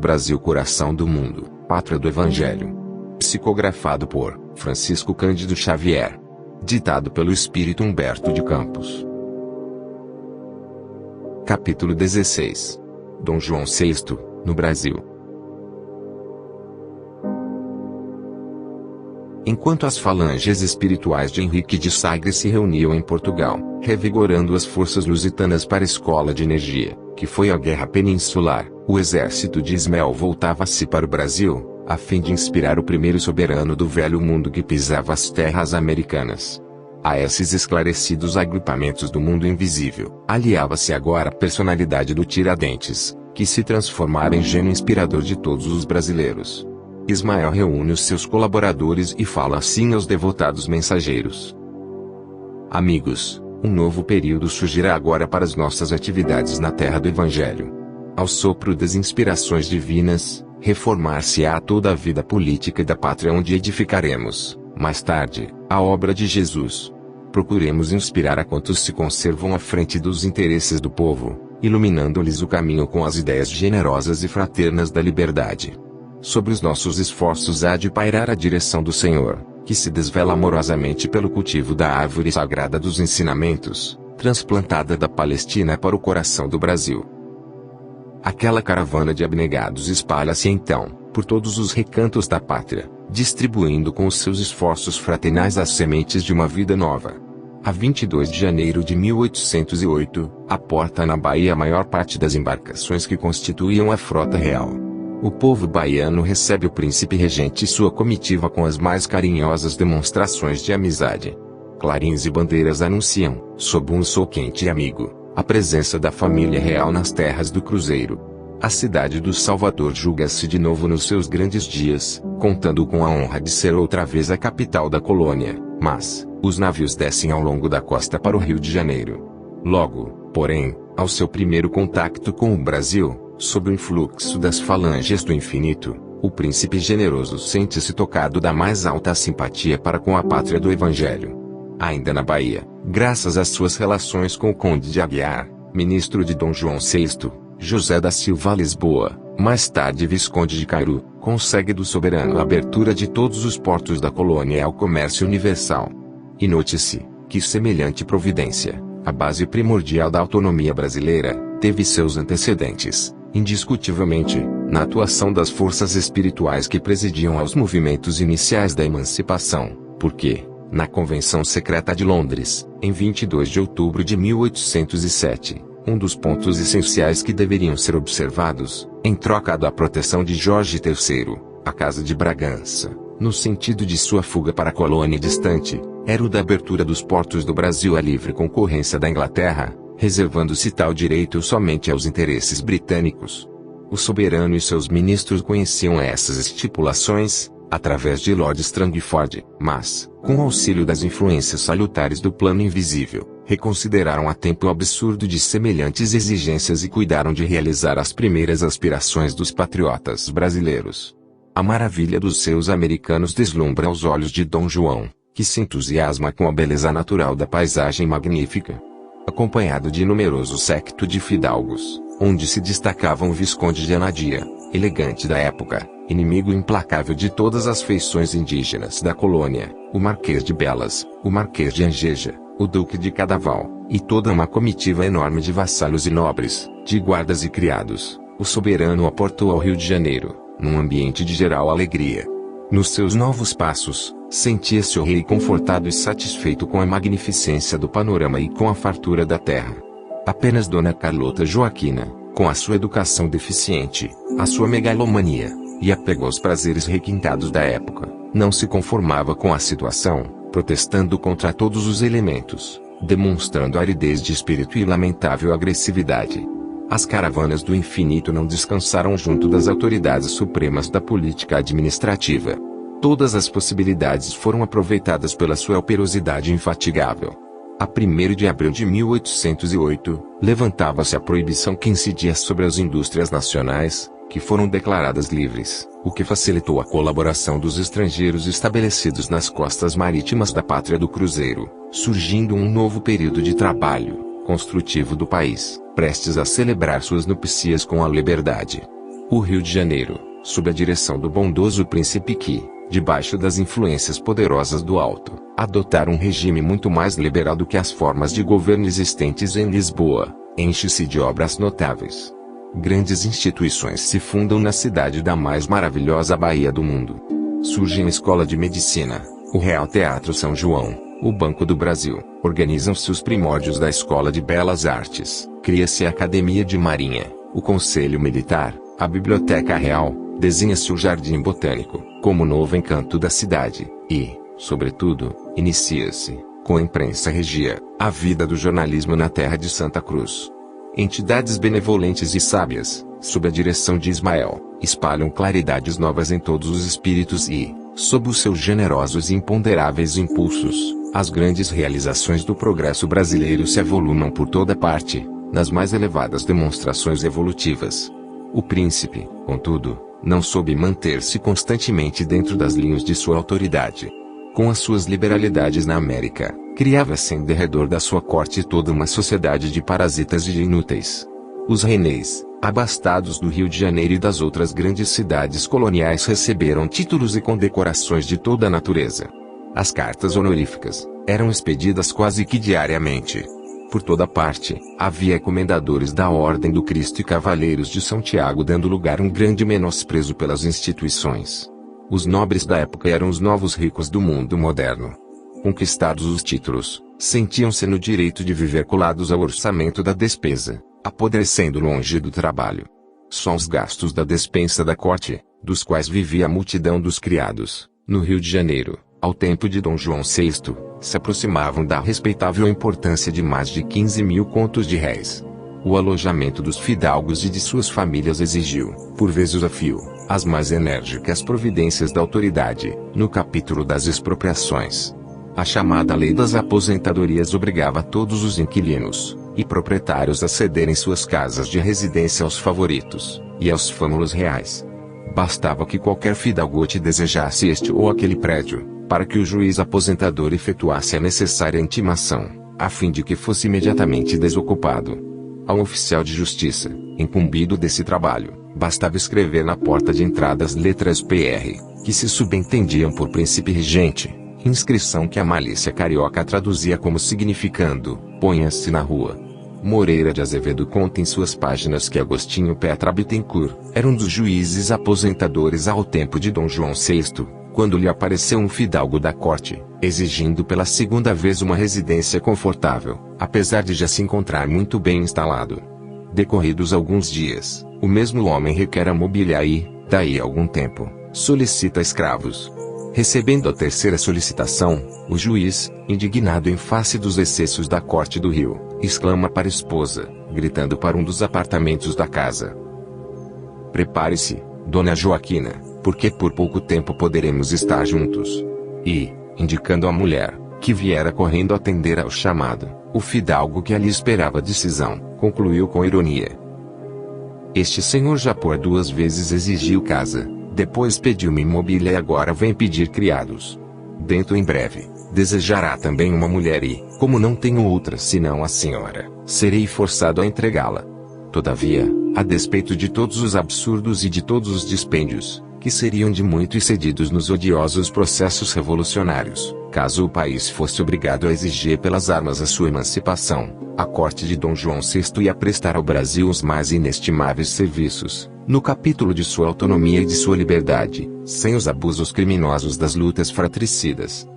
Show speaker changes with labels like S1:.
S1: Brasil, coração do mundo, pátria do Evangelho. Psicografado por Francisco Cândido Xavier. Ditado pelo Espírito Humberto de Campos. Capítulo 16. Dom João VI, no Brasil. Enquanto as falanges espirituais de Henrique de Sagres se reuniam em Portugal, revigorando as forças lusitanas para a escola de energia, que foi a Guerra Peninsular, o exército de Ismael voltava-se para o Brasil, a fim de inspirar o primeiro soberano do velho mundo que pisava as terras americanas. A esses esclarecidos agrupamentos do mundo invisível, aliava-se agora a personalidade do Tiradentes, que se transformara em gênio inspirador de todos os brasileiros. Ismael reúne os seus colaboradores e fala assim aos devotados mensageiros: amigos, um novo período surgirá agora para as nossas atividades na terra do Evangelho. Ao sopro das inspirações divinas, reformar-se-á toda a vida política da pátria onde edificaremos, mais tarde, a obra de Jesus. Procuremos inspirar a quantos se conservam à frente dos interesses do povo, iluminando-lhes o caminho com as ideias generosas e fraternas da liberdade. Sobre os nossos esforços há de pairar a direção do Senhor, que se desvela amorosamente pelo cultivo da árvore sagrada dos ensinamentos, transplantada da Palestina para o coração do Brasil. Aquela caravana de abnegados espalha-se então, por todos os recantos da pátria, distribuindo com os seus esforços fraternais as sementes de uma vida nova. A 22 de janeiro de 1808, aporta na Bahia a maior parte das embarcações que constituíam a frota real. O povo baiano recebe o príncipe regente e sua comitiva com as mais carinhosas demonstrações de amizade. Clarins e bandeiras anunciam, sob um sol quente e amigo, a presença da família real nas terras do Cruzeiro. A cidade do Salvador julga-se de novo nos seus grandes dias, contando com a honra de ser outra vez a capital da colônia, mas os navios descem ao longo da costa para o Rio de Janeiro. Logo, porém, ao seu primeiro contacto com o Brasil, sob o influxo das falanges do infinito, o príncipe generoso sente-se tocado da mais alta simpatia para com a pátria do Evangelho. Ainda na Bahia, graças às suas relações com o Conde de Aguiar, ministro de Dom João VI, José da Silva Lisboa, mais tarde Visconde de Cairu, consegue do soberano a abertura de todos os portos da colônia ao comércio universal. E note-se, que semelhante providência, a base primordial da autonomia brasileira, teve seus antecedentes, indiscutivelmente, na atuação das forças espirituais que presidiam aos movimentos iniciais da emancipação, porque, na Convenção Secreta de Londres, em 22 de outubro de 1807, um dos pontos essenciais que deveriam ser observados, em troca da proteção de Jorge III, a Casa de Bragança, no sentido de sua fuga para a colônia distante, era o da abertura dos portos do Brasil à livre concorrência da Inglaterra, reservando-se tal direito somente aos interesses britânicos. O soberano e seus ministros conheciam essas estipulações, através de Lord Strangford, mas, com o auxílio das influências salutares do plano invisível, reconsideraram a tempo o absurdo de semelhantes exigências e cuidaram de realizar as primeiras aspirações dos patriotas brasileiros. A maravilha dos seus americanos deslumbra aos olhos de Dom João, que se entusiasma com a beleza natural da paisagem magnífica. Acompanhado de numeroso séquito de fidalgos, onde se destacavam o Visconde de Anadia, elegante da época, inimigo implacável de todas as feições indígenas da colônia, o Marquês de Belas, o Marquês de Angeja, o Duque de Cadaval, e toda uma comitiva enorme de vassalos e nobres, de guardas e criados, o soberano aportou ao Rio de Janeiro, num ambiente de geral alegria. Nos seus novos passos, sentia-se o rei confortado e satisfeito com a magnificência do panorama e com a fartura da terra. Apenas Dona Carlota Joaquina, com a sua educação deficiente, a sua megalomania, e apego aos prazeres requintados da época, não se conformava com a situação, protestando contra todos os elementos, demonstrando aridez de espírito e lamentável agressividade. As caravanas do infinito não descansaram junto das autoridades supremas da política administrativa. Todas as possibilidades foram aproveitadas pela sua operosidade infatigável. A 1º de abril de 1808, levantava-se a proibição que incidia sobre as indústrias nacionais, que foram declaradas livres, o que facilitou a colaboração dos estrangeiros estabelecidos nas costas marítimas da pátria do Cruzeiro, surgindo um novo período de trabalho construtivo do país, prestes a celebrar suas núpcias com a liberdade. O Rio de Janeiro, sob a direção do bondoso príncipe que, debaixo das influências poderosas do Alto, adotara um regime muito mais liberal do que as formas de governo existentes em Lisboa, enche-se de obras notáveis. Grandes instituições se fundam na cidade da mais maravilhosa Bahia do mundo. Surge a Escola de Medicina, o Real Teatro São João, o Banco do Brasil, organizam-se os primórdios da Escola de Belas Artes, cria-se a Academia de Marinha, o Conselho Militar, a Biblioteca Real, desenha-se o Jardim Botânico, como novo encanto da cidade, e, sobretudo, inicia-se, com a imprensa regia, a vida do jornalismo na terra de Santa Cruz. Entidades benevolentes e sábias, sob a direção de Ismael, espalham claridades novas em todos os espíritos e, sob os seus generosos e imponderáveis impulsos, as grandes realizações do progresso brasileiro se avolumam por toda parte, nas mais elevadas demonstrações evolutivas. O príncipe, contudo, não soube manter-se constantemente dentro das linhas de sua autoridade. Com as suas liberalidades na América, criava-se em derredor da sua corte toda uma sociedade de parasitas e de inúteis. Os reineis, abastados do Rio de Janeiro e das outras grandes cidades coloniais receberam títulos e condecorações de toda a natureza. As cartas honoríficas eram expedidas quase que diariamente. Por toda parte, havia comendadores da Ordem do Cristo e cavaleiros de São Tiago dando lugar a um grande menosprezo pelas instituições. Os nobres da época eram os novos ricos do mundo moderno. Conquistados os títulos, sentiam-se no direito de viver colados ao orçamento da despesa, apodrecendo longe do trabalho. Só os gastos da despensa da corte, dos quais vivia a multidão dos criados, no Rio de Janeiro, ao tempo de Dom João VI, se aproximavam da respeitável importância de mais de 15.000 contos de réis. O alojamento dos fidalgos e de suas famílias exigiu, por vezes a fio, as mais enérgicas providências da autoridade, no capítulo das expropriações. A chamada Lei das Aposentadorias obrigava todos os inquilinos e proprietários a cederem suas casas de residência aos favoritos e aos fâmulos reais. Bastava que qualquer fidalgo te desejasse este ou aquele prédio, para que o juiz aposentador efetuasse a necessária intimação, a fim de que fosse imediatamente desocupado. Ao oficial de justiça, incumbido desse trabalho, bastava escrever na porta de entrada as letras PR, que se subentendiam por príncipe regente, inscrição que a malícia carioca traduzia como significando, ponha-se na rua. Moreira de Azevedo conta em suas páginas que Agostinho Petra Bittencourt era um dos juízes aposentadores ao tempo de Dom João VI, quando lhe apareceu um fidalgo da corte, exigindo pela segunda vez uma residência confortável, apesar de já se encontrar muito bem instalado. Decorridos alguns dias, o mesmo homem requer a mobília e, daí a algum tempo, solicita escravos. Recebendo a terceira solicitação, o juiz, indignado em face dos excessos da corte do Rio, exclama para a esposa, gritando para um dos apartamentos da casa: "Prepare-se, Dona Joaquina, porque por pouco tempo poderemos estar juntos." E, indicando a mulher, que viera correndo atender ao chamado, o fidalgo que ali esperava a decisão, concluiu com ironia: "Este senhor já por 2 vezes exigiu casa, depois pediu-me mobília e agora vem pedir criados. Dentro em breve, desejará também uma mulher e, como não tenho outra senão a senhora, serei forçado a entregá-la. Todavia, a despeito de todos os absurdos e de todos os dispêndios, que seriam de muito excedidos nos odiosos processos revolucionários, caso o país fosse obrigado a exigir pelas armas a sua emancipação, a corte de Dom João VI ia prestar ao Brasil os mais inestimáveis serviços, no capítulo de sua autonomia e de sua liberdade, sem os abusos criminosos das lutas fratricidas.